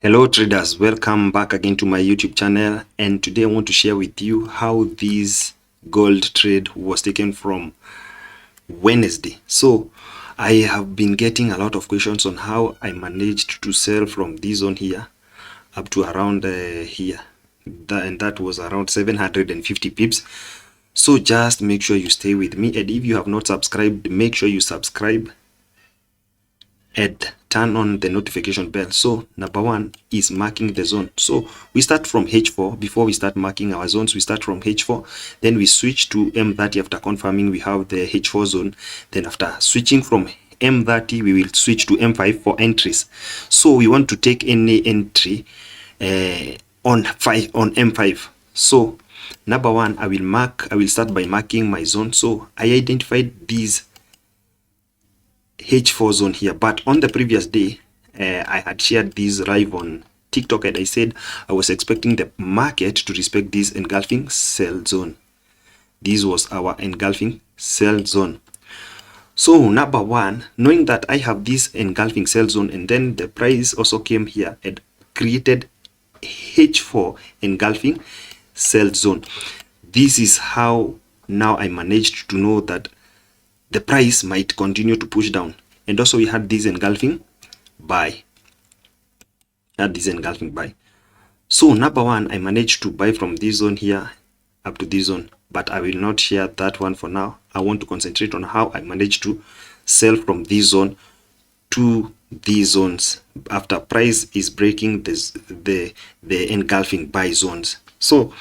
Hello traders, welcome back again to my YouTube channel, and today I want to share with you how this gold trade was taken from Wednesday. So I have been getting a lot of questions on how I managed to sell from this zone here up to around here, and that was around 750 pips. So just make sure you stay with me, and if you have not subscribed, make sure you subscribe and turn on the notification bell. So number one is marking the zone. So we start from H4. Before we start marking our zones, we start from H4, then we switch to M30 after confirming we have the H4 zone. Then after switching from M30, we will switch to M5 for entries. So we want to take any entry on M5. So number one, I will start by marking my zone. So I identified these H4 zone here, but on the previous day I had shared this live on TikTok, and I said I was expecting the market to respect this engulfing sell zone. This was our engulfing sell zone. So number one, knowing that I have this engulfing sell zone, and then the price also came here and created H4 engulfing sell zone, this is how now I managed to know that the price might continue to push down. And also we had this engulfing buy. So number one, I managed to buy from this zone here up to this zone, but I will not share that one for now. I want to concentrate on how I managed to sell from this zone to these zones after price is breaking the engulfing buy zones. So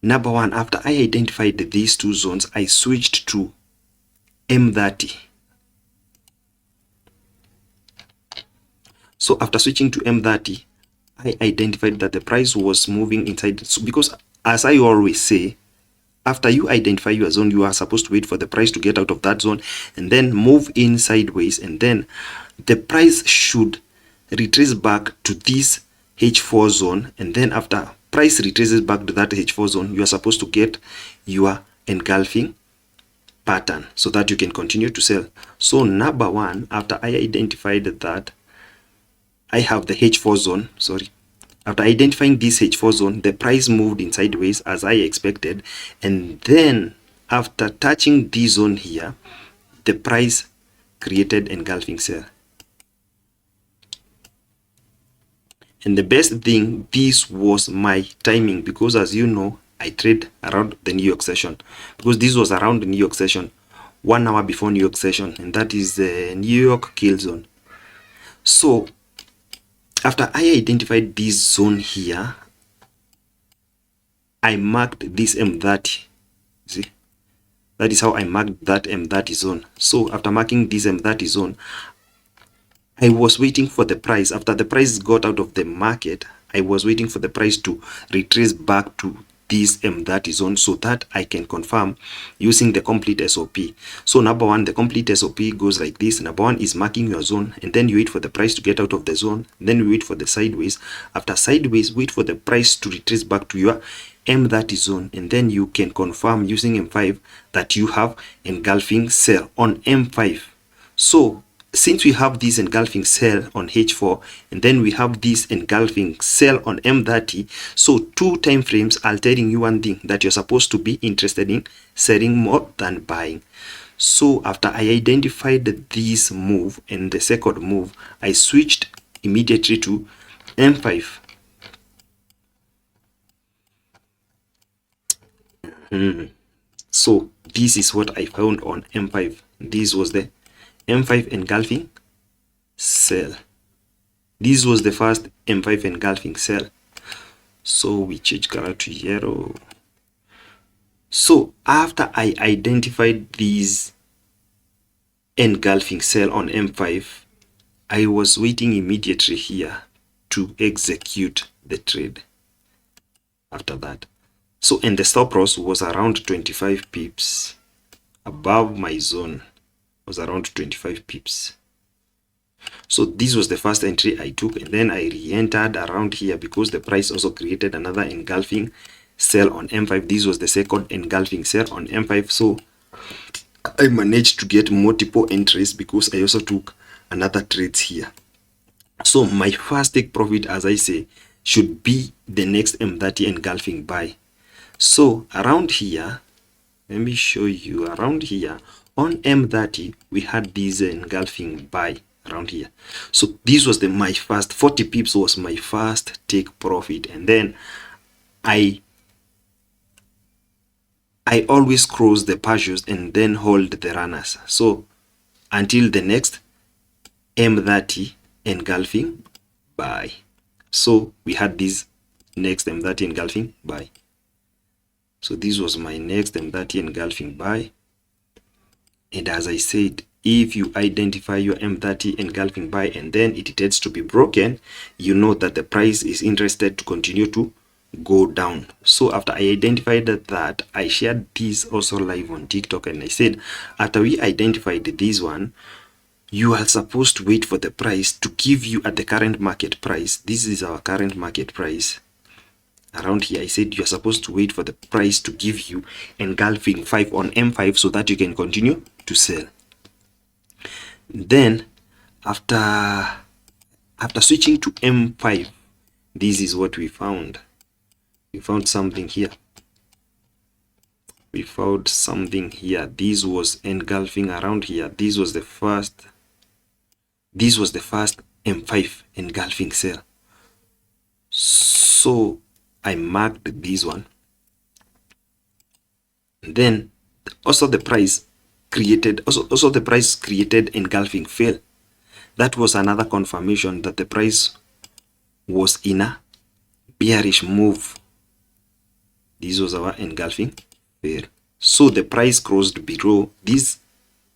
number one, after I identified these two zones, I switched to M30. So after switching to M30, I identified that the price was moving inside. So because as I always say, after you identify your zone, you are supposed to wait for the price to get out of that zone and then move in sideways, and then the price should retrace back to this H4 zone, and then after price retraces back to that H4 zone, you are supposed to get your engulfing pattern so that you can continue to sell. So number one, after I identified that I have the H4 zone, after identifying this H4 zone, the price moved in sideways as I expected, and then after touching this zone here, the price created engulfing sell. And the best thing, this was my timing, because as you know, I trade around the New York session, because this was around the New York session, 1 hour before New York session, and that is the New York kill zone. So after I identified this zone here, I marked this M30. See, that is how I marked that M30 zone. So after marking this M30 zone, I was waiting for the price. After the price got out of the market, I was waiting for the price to retrace back to this M30 zone so that I can confirm using the complete SOP. So number one, the complete SOP goes like this. Number one is marking your zone, and then you wait for the price to get out of the zone. Then you wait for the sideways. After sideways, wait for the price to retrace back to your M30 zone, and then you can confirm using M5 that you have engulfing sell on M5. So since we have this engulfing sell on H4, and then we have this engulfing sell on M30, so two time frames are telling you one thing, that you're supposed to be interested in selling more than buying. So after I identified this move and the second move, I switched immediately to M5. So this is what I found on M5. This was the M5 engulfing sell. This was the first M5 engulfing sell. So we change color to yellow. So after I identified these engulfing sell on M5, I was waiting immediately here to execute the trade after that. So, and the stop loss was around 25 pips above my zone, was around 25 pips. So this was the first entry I took, and then I re-entered around here because the price also created another engulfing sell on M5. This was the second engulfing sell on M5. So I managed to get multiple entries because I also took another trades here. So my first take profit, as I say, should be the next M30 engulfing buy. So around here, let me show you around here on M30, we had this engulfing buy around here. So this was my first 40 pips was my first take profit, and then I always cross the purchase and then hold the runners. So until the next M30 engulfing buy. So we had this next M30 engulfing buy. So this was my next M30 engulfing buy. And as I said, if you identify your M30 engulfing buy and then it tends to be broken, you know that the price is interested to continue to go down. So after I identified that, I shared this also live on TikTok, and I said, after we identified this one, you are supposed to wait for the price to give you at the current market price. This is our current market price. Around here, I said you're supposed to wait for the price to give you engulfing 5 on M5 so that you can continue to sell. Then after switching to M5, this is what we found. We found something here. We found something here. This was engulfing around here. This was the first M5 engulfing sell. So I marked this one. Then also the price created engulfing fail. That was another confirmation that the price was in a bearish move. This was our engulfing fail. So the price crossed below this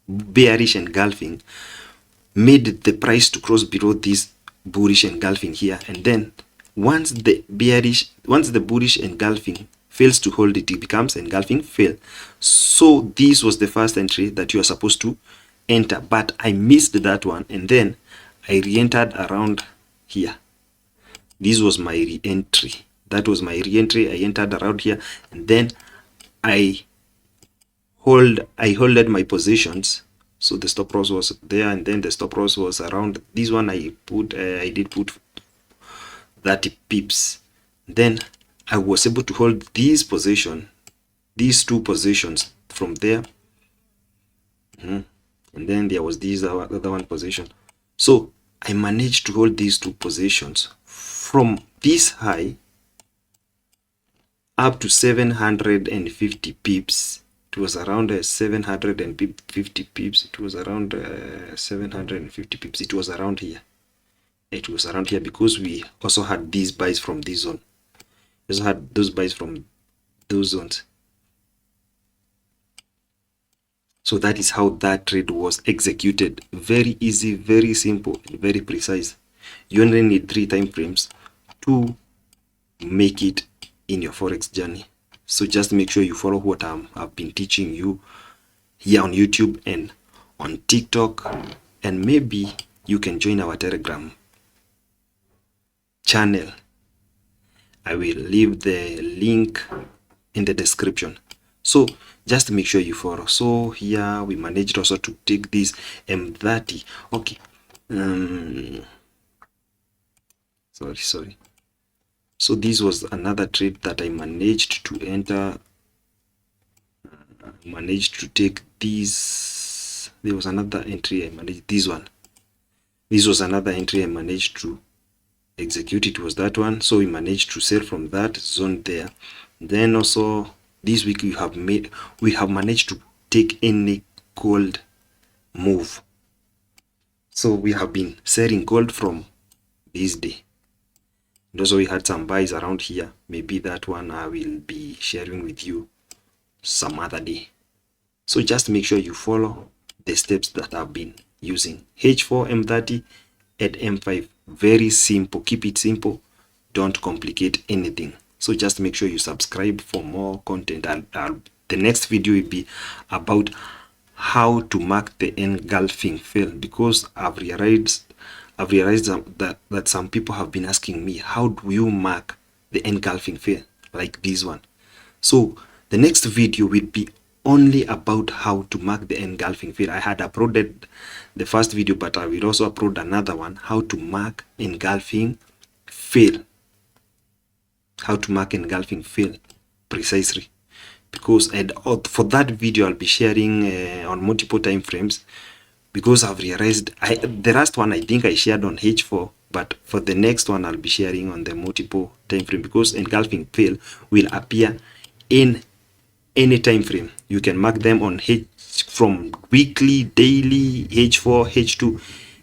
bearish engulfing, made the price to cross below this bullish engulfing here, and then once the bullish engulfing fails to hold it, it becomes engulfing fail. So this was the first entry that you are supposed to enter, but I missed that one, and then I re-entered around here. This was my re-entry. That was my re-entry. I entered around here, and then I holded my positions. So the stop loss was there, and then the stop loss was around this one. I did put 30 pips. Then I was able to hold these two positions from there. And then there was this other one position. So I managed to hold these two positions from this high up to 750 pips. It was around 750 pips. It was around 750 pips. It was around here. It was around here because we also had these buys from this zone. We also had those buys from those zones. So that is how that trade was executed. Very easy, very simple, and very precise. You only need 3 time frames to make it in your Forex journey. So just make sure you follow what I've been teaching you here on YouTube and on TikTok, and maybe you can join our Telegram channel. I will leave the link in the description. So just make sure you follow. So here we managed also to take this M30. Okay. Sorry. So this was another trade that I managed to enter. Managed to take this. There was another entry I managed. This one. This was another entry I managed to execute. It was that one. So we managed to sell from that zone there. Then also this week we have managed to take any gold move. So we have been selling gold from this day. And also we had some buys around here. Maybe that one I will be sharing with you some other day. So just make sure you follow the steps that I've been using. H4, M30 at M5. Very simple. Keep it simple. Don't complicate anything. So just make sure you subscribe for more content, and the next video will be about how to mark the engulfing fail, because I've realized that some people have been asking me, how do you mark the engulfing fail like this one? So the next video will be only about how to mark the engulfing fill. I had uploaded the first video, but I will also upload another one, how to mark engulfing fill. How to mark engulfing fill precisely. Because for that video I'll be sharing on multiple time frames, because I've realized the last one I think I shared on H4, but for the next one I'll be sharing on the multiple time frame, because engulfing fill will appear in any time frame. You can mark them on from weekly, daily, H4, H2,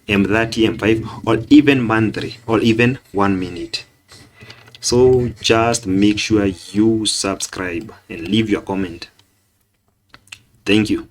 M30, M5, or even monthly, or even 1 minute. So just make sure you subscribe and leave your comment. Thank you.